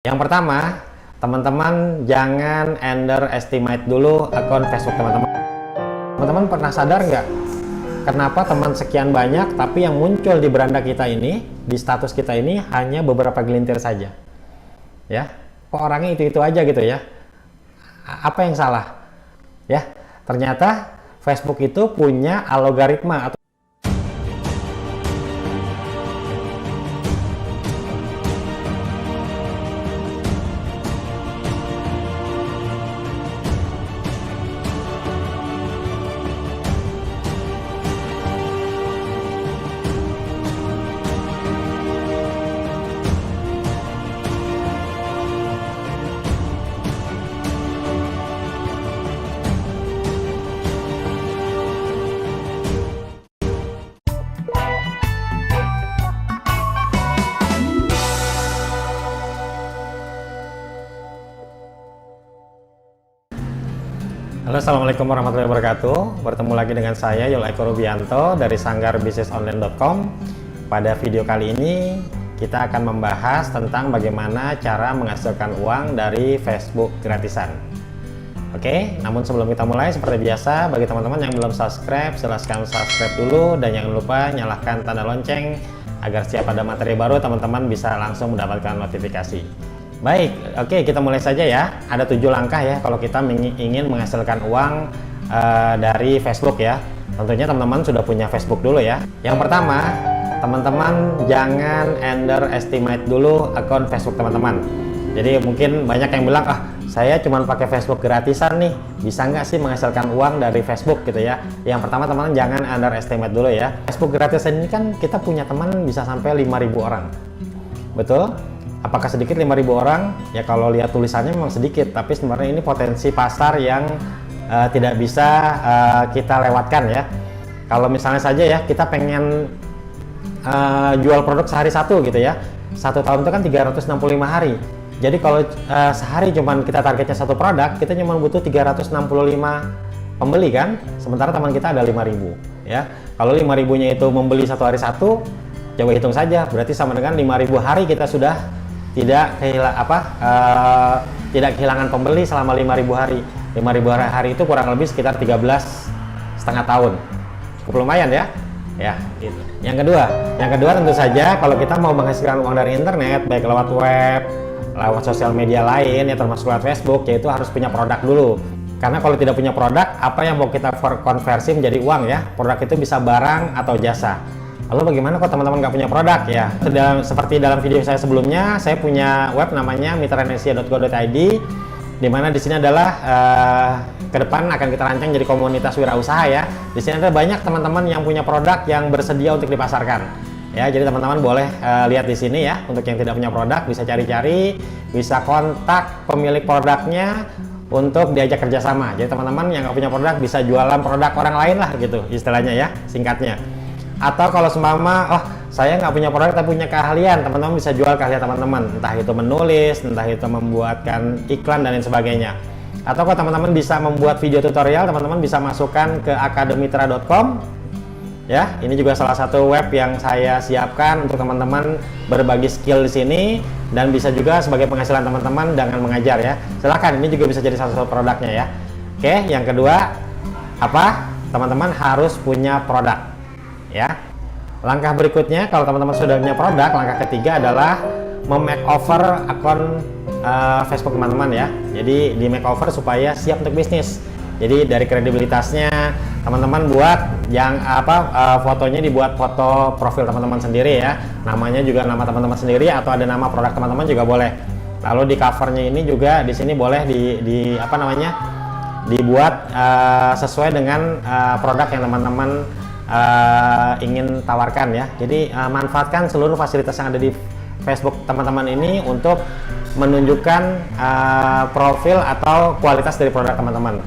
Yang pertama, teman-teman jangan underestimate dulu akun Facebook teman-teman. Teman-teman pernah sadar nggak? Kenapa teman sekian banyak, tapi yang muncul di beranda kita ini, di status kita ini hanya beberapa gelintir saja? Ya, kok orangnya itu-itu aja gitu ya? Apa yang salah? Ya, ternyata Facebook itu punya algoritma atau Halo, assalamualaikum warahmatullahi wabarakatuh. Bertemu lagi dengan saya Yul Eko Rubianto dari sanggarbisnisonline.com. Pada video kali ini kita akan membahas tentang bagaimana cara menghasilkan uang dari Facebook gratisan. Oke, namun sebelum kita mulai, seperti biasa, bagi teman-teman yang belum subscribe, silahkan subscribe dulu dan jangan lupa nyalakan tanda lonceng agar setiap ada materi baru teman-teman bisa langsung mendapatkan notifikasi. Baik, oke, kita mulai saja ya. Ada 7 langkah ya kalau kita ingin menghasilkan uang dari Facebook ya. Tentunya teman-teman sudah punya Facebook dulu ya. Yang pertama, teman-teman jangan underestimate dulu akun Facebook teman-teman. Jadi mungkin banyak yang bilang, saya cuma pakai Facebook gratisan nih, bisa nggak sih menghasilkan uang dari Facebook gitu ya. Yang pertama, teman-teman jangan underestimate dulu ya. Facebook gratisan ini kan kita punya teman bisa sampai 5.000 orang. Betul? Apakah sedikit 5.000 orang? Ya kalau lihat tulisannya memang sedikit, tapi sebenarnya ini potensi pasar yang tidak bisa kita lewatkan ya. Kalau misalnya saja ya kita pengen jual produk sehari satu gitu ya, 1 tahun itu kan 365 hari. Jadi kalau sehari cuman kita targetnya satu produk, kita cuma butuh 365 pembeli kan, sementara teman kita ada 5.000 ya. Kalau 5.000-nya itu membeli satu hari satu, coba hitung saja, berarti sama dengan 5.000 hari kita sudah tidak kehilangan pembeli selama 5.000 hari. 5.000 hari itu kurang lebih sekitar 13,5 tahun. Cukup lumayan ya. Ya, gitu. Yang kedua tentu saja kalau kita mau menghasilkan uang dari internet, baik lewat web, lewat sosial media lain ya termasuk lewat Facebook, yaitu harus punya produk dulu. Karena kalau tidak punya produk, apa yang mau kita konversi menjadi uang ya? Produk itu bisa barang atau jasa. Lalu bagaimana kalau teman-teman nggak punya produk ya? Seperti dalam video saya sebelumnya, saya punya web namanya mitranesia.go.id, di mana di sini adalah ke depan akan kita rancang jadi komunitas wirausaha ya. Di sini ada banyak teman-teman yang punya produk yang bersedia untuk dipasarkan. Ya, jadi teman-teman boleh lihat di sini ya. Untuk yang tidak punya produk bisa cari-cari, bisa kontak pemilik produknya untuk diajak kerjasama. Jadi teman-teman yang nggak punya produk bisa jualan produk orang lain lah gitu istilahnya ya, singkatnya. Atau kalau seumpama, saya nggak punya produk tapi punya keahlian, teman-teman bisa jual keahlian teman-teman, entah itu menulis, entah itu membuatkan iklan dan lain sebagainya. Atau kalau teman-teman bisa membuat video tutorial, teman-teman bisa masukkan ke akademitra.com ya. Ini juga salah satu web yang saya siapkan untuk teman-teman berbagi skill di sini dan bisa juga sebagai penghasilan teman-teman dengan mengajar ya. Silahkan, ini juga bisa jadi salah satu produknya ya. Oke, yang kedua teman-teman harus punya produk ya. Langkah berikutnya, kalau teman-teman sudah punya produk, langkah ketiga adalah memakeover akun Facebook teman-teman ya. Jadi di makeover supaya siap untuk bisnis. Jadi dari kredibilitasnya teman-teman buat yang fotonya dibuat foto profil teman-teman sendiri ya. Namanya juga nama teman-teman sendiri atau ada nama produk teman-teman juga boleh. Lalu di covernya ini juga di sini boleh dibuat sesuai dengan produk yang teman-teman ingin tawarkan ya. Jadi manfaatkan seluruh fasilitas yang ada di Facebook teman-teman ini untuk menunjukkan profil atau kualitas dari produk teman-teman.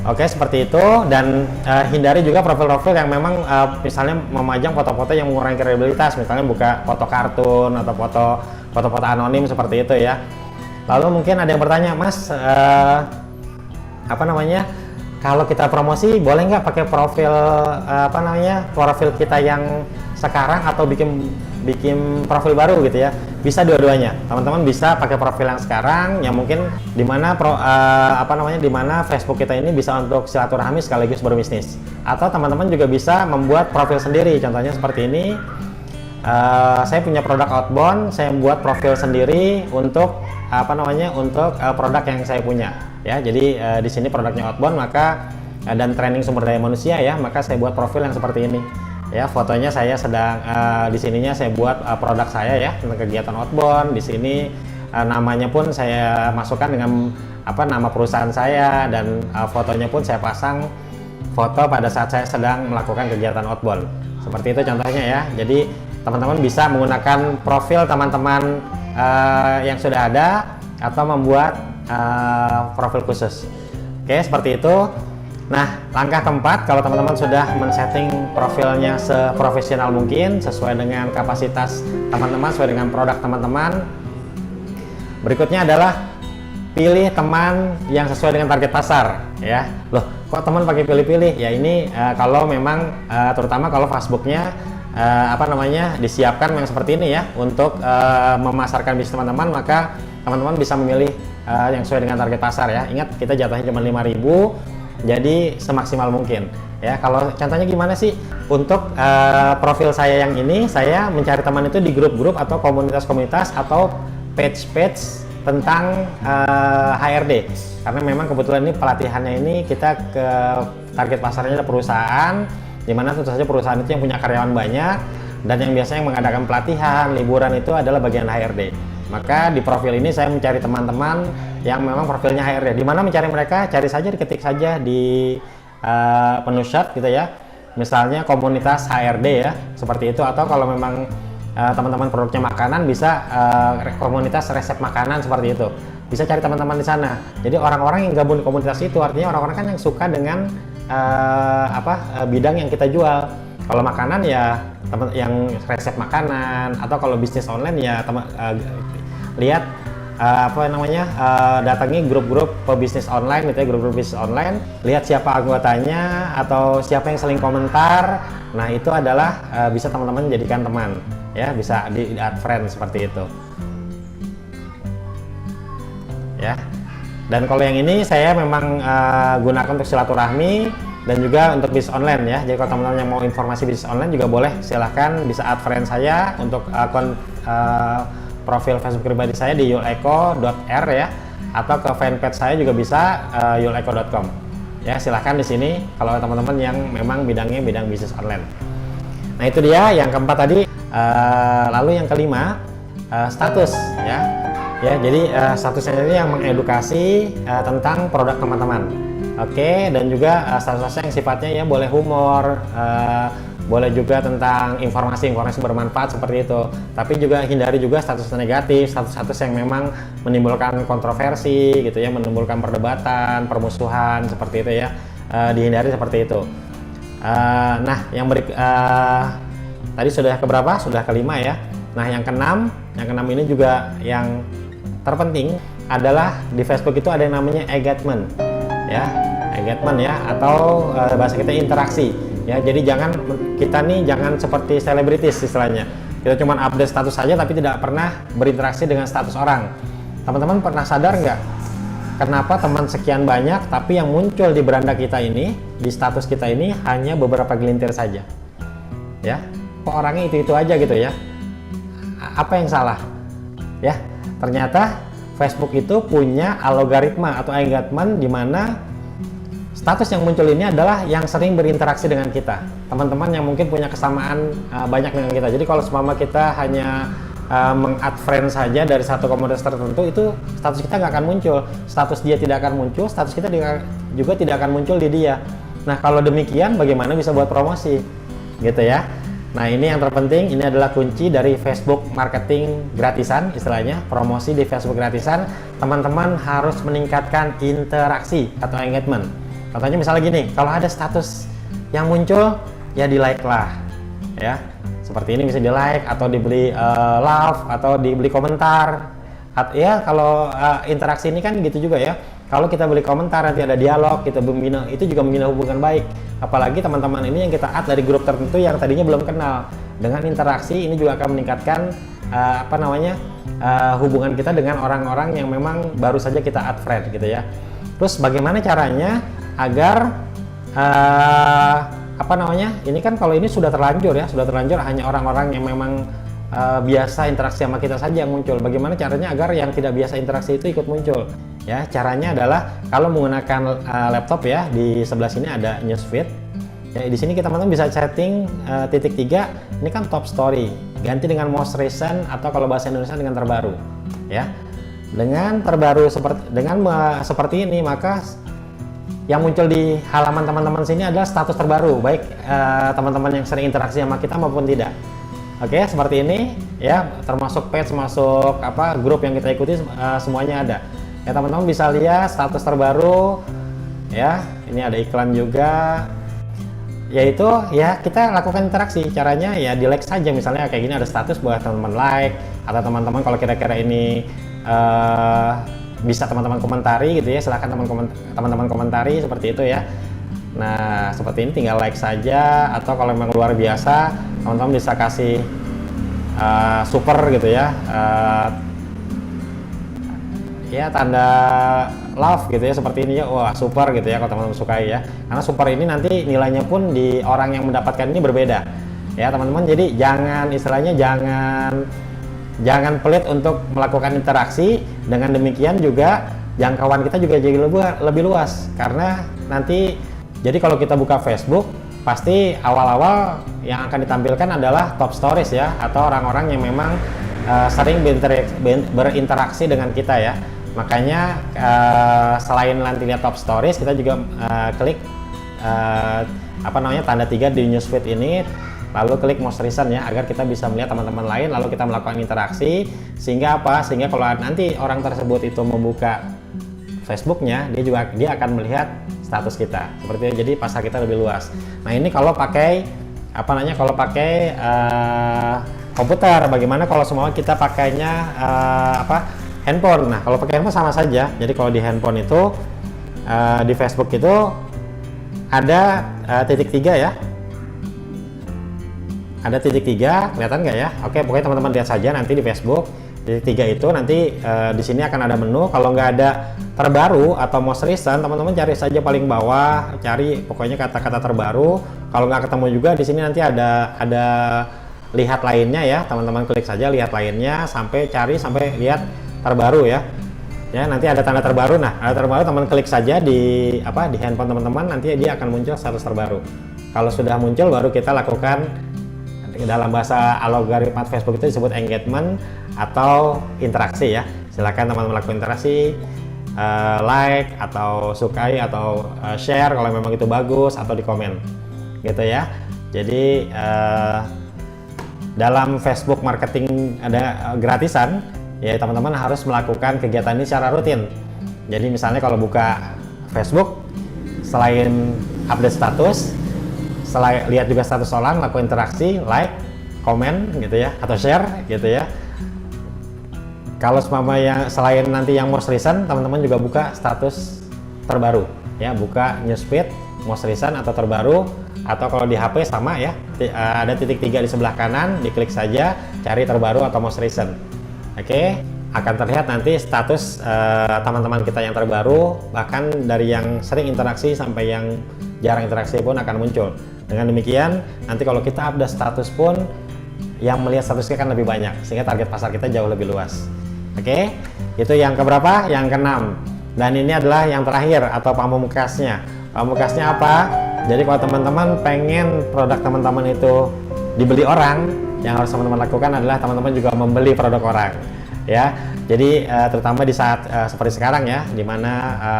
Oke, seperti itu. Dan hindari juga profil-profil yang memang misalnya memajang foto-foto yang mengurangi kredibilitas, misalnya buka foto kartun atau foto-foto anonim seperti itu ya. Lalu mungkin ada yang bertanya, Mas, kalau kita promosi boleh nggak pakai profil profil kita yang sekarang atau bikin profil baru gitu ya? Bisa dua-duanya. Teman-teman bisa pakai profil yang sekarang, yang mungkin dimana dimana Facebook kita ini bisa untuk silaturahmi sekaligus berbisnis. Atau teman-teman juga bisa membuat profil sendiri. Contohnya seperti ini. Saya punya produk outbound, saya membuat profil sendiri untuk produk yang saya punya. Ya, jadi di sini produknya outbound, maka dan training sumber daya manusia ya, maka saya buat profil yang seperti ini. Ya, fotonya saya sedang di sininya saya buat produk saya ya tentang kegiatan outbound. Di sini namanya pun saya masukkan dengan nama perusahaan saya, dan fotonya pun saya pasang foto pada saat saya sedang melakukan kegiatan outbound. Seperti itu contohnya ya. Jadi teman-teman bisa menggunakan profil teman-teman yang sudah ada atau membuat profil khusus. Oke, seperti itu. Nah, langkah keempat, kalau teman-teman sudah men-setting profilnya seprofesional mungkin, sesuai dengan kapasitas teman-teman, sesuai dengan produk teman-teman, berikutnya adalah pilih teman yang sesuai dengan target pasar ya. Loh, kok teman pakai pilih-pilih? Ya ini kalau memang terutama kalau Facebooknya disiapkan yang seperti ini ya untuk memasarkan bisnis teman-teman, maka teman-teman bisa memilih yang sesuai dengan target pasar ya. Ingat, kita jatuhnya cuma 5.000, jadi semaksimal mungkin ya. Kalau contohnya gimana sih untuk profil saya yang ini, saya mencari teman itu di grup-grup atau komunitas-komunitas atau page-page tentang HRD, karena memang kebetulan ini pelatihannya ini kita ke target pasarnya adalah perusahaan, dimana tentu saja perusahaan itu yang punya karyawan banyak, dan yang biasanya mengadakan pelatihan, liburan itu adalah bagian HRD. Maka di profil ini saya mencari teman-teman yang memang profilnya HRD. Di mana mencari mereka? Cari saja, diketik saja di menu search gitu ya. Misalnya komunitas HRD ya, seperti itu. Atau kalau memang teman-teman produknya makanan, bisa komunitas resep makanan seperti itu. Bisa cari teman-teman di sana. Jadi orang-orang yang gabung di komunitas itu artinya orang-orang kan yang suka dengan bidang yang kita jual. Kalau makanan ya yang resep makanan, atau kalau bisnis online ya lihat datangi grup-grup pebisnis online gitu ya, grup-grup bisnis online, lihat siapa anggotanya atau siapa yang saling komentar. Nah, itu adalah bisa teman-teman jadikan teman ya, bisa di add friend seperti itu ya. Dan kalau yang ini saya memang gunakan untuk silaturahmi dan juga untuk bisnis online ya. Jadi kalau teman-teman yang mau informasi bisnis online juga boleh, silahkan bisa add friend saya untuk akun profil Facebook pribadi saya di yuleko.r ya, atau ke fanpage saya juga bisa yuleko.com ya. Silahkan di sini kalau teman-teman yang memang bidangnya bidang bisnis online. Nah, itu dia yang keempat tadi. Lalu yang kelima, status ya. Jadi statusnya ini yang mengedukasi tentang produk teman-teman. Oke, dan juga status-status yang sifatnya ya boleh humor, boleh juga tentang informasi-informasi bermanfaat seperti itu. Tapi juga hindari juga status negatif, status-status yang memang menimbulkan kontroversi gitu ya, menimbulkan perdebatan, permusuhan seperti itu ya. Dihindari seperti itu. Nah, yang tadi sudah keberapa? Sudah kelima ya. Nah, yang keenam ini juga yang terpenting adalah di Facebook itu ada yang namanya engagement ya, atau bahasa kita interaksi ya. Jadi jangan seperti selebritis istilahnya, kita cuma update status saja tapi tidak pernah berinteraksi dengan status orang. Teman-teman pernah sadar nggak kenapa teman sekian banyak tapi yang muncul di beranda kita ini, di status kita ini hanya beberapa gelintir saja ya? Kok orangnya itu aja gitu ya? Apa yang salah ya? Ternyata Facebook itu punya algoritma atau engagement di mana status yang muncul ini adalah yang sering berinteraksi dengan kita, teman-teman yang mungkin punya kesamaan banyak dengan kita. Jadi kalau seumpama kita hanya meng-add friend saja dari satu komunitas tertentu, itu status kita nggak akan muncul, status dia tidak akan muncul, status kita juga tidak akan muncul di dia. Nah, kalau demikian bagaimana bisa buat promosi gitu ya? Nah, ini yang terpenting, ini adalah kunci dari Facebook marketing gratisan, istilahnya promosi di Facebook gratisan. Teman-teman harus meningkatkan interaksi atau engagement. Contohnya misalnya gini, kalau ada status yang muncul ya di like lah ya, seperti ini bisa di like atau dibeli love atau dibeli komentar ya. Kalau interaksi ini kan gitu juga ya, kalau kita beli komentar nanti ada dialog, kita itu juga membina hubungan baik. Apalagi teman-teman ini yang kita add dari grup tertentu yang tadinya belum kenal dengan interaksi ini juga akan meningkatkan hubungan kita dengan orang-orang yang memang baru saja kita add friend gitu ya. Terus bagaimana caranya agar ini kan kalau ini sudah terlanjur hanya orang-orang yang memang biasa interaksi sama kita saja yang muncul. Bagaimana caranya agar yang tidak biasa interaksi itu ikut muncul? Ya, caranya adalah kalau menggunakan laptop ya, di sebelah sini ada newsfeed. Ya, di sini kita teman-teman bisa setting titik 3, ini kan top story, ganti dengan most recent atau kalau bahasa Indonesia dengan terbaru. Ya, dengan terbaru seperti ini, maka yang muncul di halaman teman-teman sini adalah status terbaru, baik teman-teman yang sering interaksi sama kita maupun tidak. Oke, seperti ini ya, termasuk page, masuk grup yang kita ikuti, semuanya ada. Ya, teman-teman bisa lihat status terbaru. Ya, ini ada iklan juga. Yaitu ya kita lakukan interaksi. Caranya ya di like saja, misalnya kayak gini ada status buat teman-teman like, atau teman-teman kalau kira-kira ini bisa teman-teman komentari gitu ya, silahkan teman-teman komentari seperti itu ya. Nah, seperti ini tinggal like saja, atau kalau memang luar biasa teman-teman bisa kasih super gitu ya, ya tanda love gitu ya, seperti ini ya. Wah, super gitu ya kalau teman-teman sukai ya, karena super ini nanti nilainya pun di orang yang mendapatkan ini berbeda ya teman-teman. Jadi jangan pelit untuk melakukan interaksi. Dengan demikian juga jangkauan kita juga jadi lebih luas, karena nanti jadi kalau kita buka Facebook pasti awal-awal yang akan ditampilkan adalah top stories ya, atau orang-orang yang memang sering berinteraksi dengan kita ya. Makanya selain nanti lihat top stories, kita juga klik tanda 3 di newsfeed ini, lalu klik most recent ya, agar kita bisa melihat teman-teman lain, lalu kita melakukan interaksi. Sehingga kalau nanti orang tersebut itu membuka Facebooknya, dia akan melihat status kita seperti itu. Jadi pasar kita lebih luas. Nah, ini kalau pakai komputer. Bagaimana kalau semua kita pakainya handphone? Nah, kalau pakai handphone sama saja. Jadi kalau di handphone itu di Facebook itu ada titik 3 ya. Ada titik 3, kelihatan nggak ya? Oke, pokoknya teman-teman lihat saja nanti di Facebook. Titik 3 itu nanti di sini akan ada menu. Kalau nggak ada terbaru atau most recent, teman-teman cari saja paling bawah, cari pokoknya kata-kata terbaru. Kalau nggak ketemu juga, di sini nanti ada lihat lainnya ya. Teman-teman klik saja lihat lainnya sampai lihat terbaru ya. Ya, nanti ada tanda terbaru. Nah, ada terbaru, teman klik saja di handphone teman-teman, nanti dia akan muncul status terbaru. Kalau sudah muncul, baru kita lakukan, dalam bahasa algoritma Facebook itu disebut engagement atau interaksi ya. Silakan teman-teman lakukan interaksi, like atau sukai atau share kalau memang itu bagus, atau di komen gitu ya. Jadi dalam Facebook marketing ada gratisan ya, teman-teman harus melakukan kegiatan ini secara rutin. Jadi misalnya kalau buka Facebook, selain update status, lihat juga status orang, lakukan interaksi, like, komen gitu ya, atau share gitu ya. Kalau yang selain nanti yang most recent, teman-teman juga buka status terbaru ya, buka newsfeed, most recent atau terbaru, atau kalau di HP sama ya, ada titik 3 di sebelah kanan, diklik saja, cari terbaru atau most recent. Oke, akan terlihat nanti status teman-teman kita yang terbaru, bahkan dari yang sering interaksi sampai yang jarang interaksi pun akan muncul. Dengan demikian, nanti kalau kita update status pun, yang melihat statusnya akan lebih banyak, sehingga target pasar kita jauh lebih luas. Oke, itu yang keberapa? Yang ke-6. Dan ini adalah yang terakhir atau pamungkasnya. Pamungkasnya apa? Jadi kalau teman-teman pengen produk teman-teman itu dibeli orang, yang harus teman-teman lakukan adalah teman-teman juga membeli produk orang. Ya, jadi terutama di saat seperti sekarang ya, dimana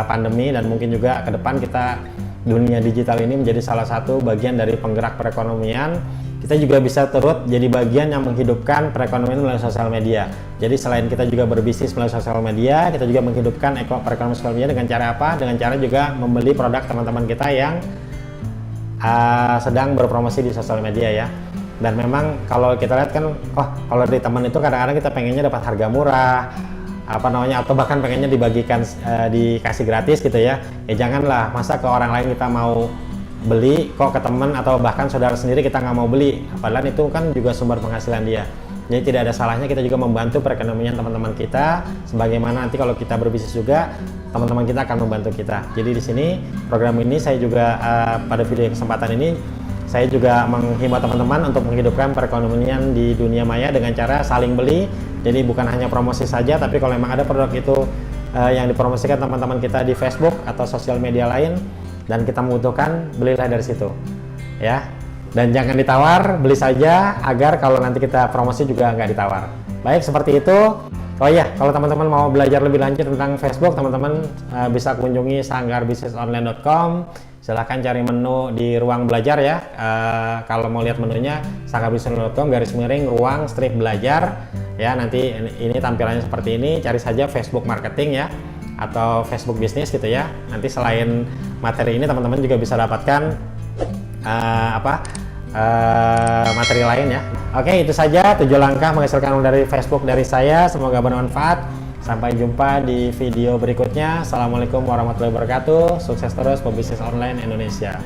pandemi dan mungkin juga ke depan dunia digital ini menjadi salah satu bagian dari penggerak perekonomian. Kita juga bisa turut jadi bagian yang menghidupkan perekonomian melalui sosial media. Jadi selain kita juga berbisnis melalui sosial media, kita juga menghidupkan perekonomian sosial media dengan cara apa? Dengan cara juga membeli produk teman-teman kita yang sedang berpromosi di sosial media ya. Dan memang kalau kita lihat kan, kalau dari teman itu kadang-kadang kita pengennya dapat harga murah, atau bahkan pengennya dibagikan, dikasih gratis gitu ya. Ya janganlah, masa ke orang lain kita mau beli kok ke teman atau bahkan saudara sendiri kita nggak mau beli, padahal itu kan juga sumber penghasilan dia. Jadi tidak ada salahnya kita juga membantu perekonomian teman-teman kita, sebagaimana nanti kalau kita berbisnis juga teman-teman kita akan membantu kita. Jadi di sini program ini saya juga pada video kesempatan ini saya juga menghimbau teman-teman untuk menghidupkan perekonomian di dunia maya dengan cara saling beli. Jadi bukan hanya promosi saja, tapi kalau memang ada produk itu yang dipromosikan teman-teman kita di Facebook atau sosial media lain dan kita membutuhkan, belilah dari situ ya. Dan jangan ditawar, beli saja agar kalau nanti kita promosi juga nggak ditawar. Baik, seperti itu. Oh iya, kalau teman-teman mau belajar lebih lanjut tentang Facebook, teman-teman bisa kunjungi sangarbisnisonline.com. Silahkan cari menu di ruang belajar ya. Kalau mau lihat menunya, sangarbisnisonline.com/ruang belajar ya. Nanti ini tampilannya seperti ini. Cari saja Facebook Marketing ya, atau Facebook Bisnis gitu ya. Nanti selain materi ini, teman-teman juga bisa dapatkan materi lain ya. Oke, itu saja 7 langkah menghasilkan uang dari Facebook dari saya. Semoga bermanfaat. Sampai jumpa di video berikutnya. Assalamualaikum warahmatullahi wabarakatuh. Sukses terus pebisnis online Indonesia.